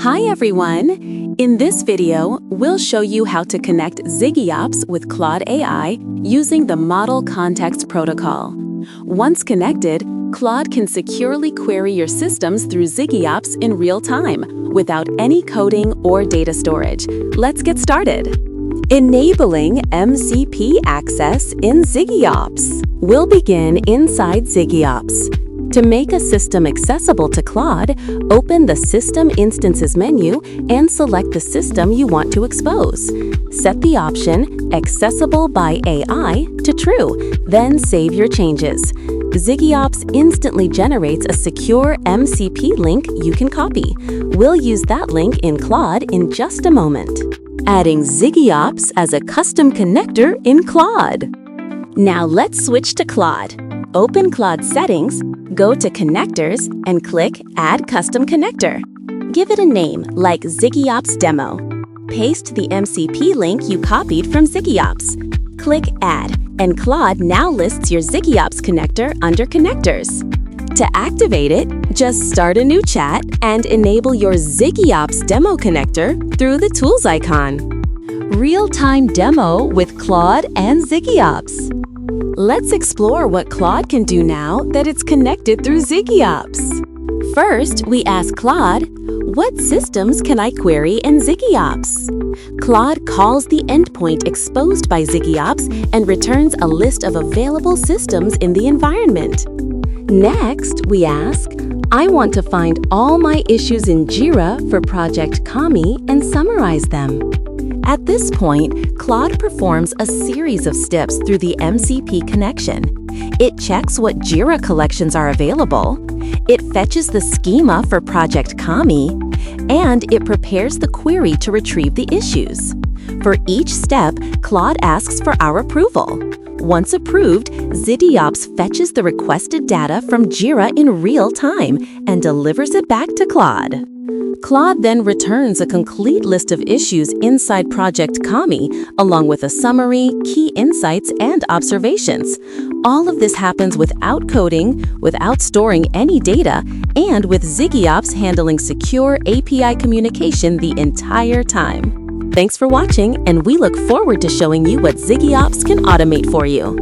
Hi everyone! In this video, we'll show you how to connect ZigiOps with Claude AI using the Model Context Protocol. Once connected, Claude can securely query your systems through ZigiOps in real time, without any coding or data storage. Let's get started. Enabling MCP access in ZigiOps. We'll begin inside ZigiOps. To make a system accessible to Claude, open the System Instances menu and select the system you want to expose. Set the option Accessible by AI to True, then save your changes. ZigiOps instantly generates a secure MCP link you can copy. We'll use that link in Claude in just a moment. Adding ZigiOps as a custom connector in Claude. Now let's switch to Claude. Open Claude Settings, go to Connectors, and click Add Custom Connector. Give it a name like ZigiOps Demo. Paste the MCP link you copied from ZigiOps. Click Add, and Claude now lists your ZigiOps connector under Connectors. To activate it, just start a new chat and enable your ZigiOps Demo connector through the Tools icon. Real-time demo with Claude and ZigiOps. Let's explore what Claude can do now that it's connected through ZigiOps. First, we ask Claude, what systems can I query in ZigiOps? Claude calls the endpoint exposed by ZigiOps and returns a list of available systems in the environment. Next, we ask, I want to find all my issues in Jira for Project Kami and summarize them. At this point, Claude performs a series of steps through the MCP connection. It checks what Jira collections are available, it fetches the schema for Project Kami, and it prepares the query to retrieve the issues. For each step, Claude asks for our approval. Once approved, ZigiOps fetches the requested data from Jira in real time and delivers it back to Claude. Claude then returns a complete list of issues inside Project Kami, along with a summary, key insights, and observations. All of this happens without coding, without storing any data, and with ZigiOps handling secure API communication the entire time. Thanks for watching, and we look forward to showing you what ZigiOps can automate for you.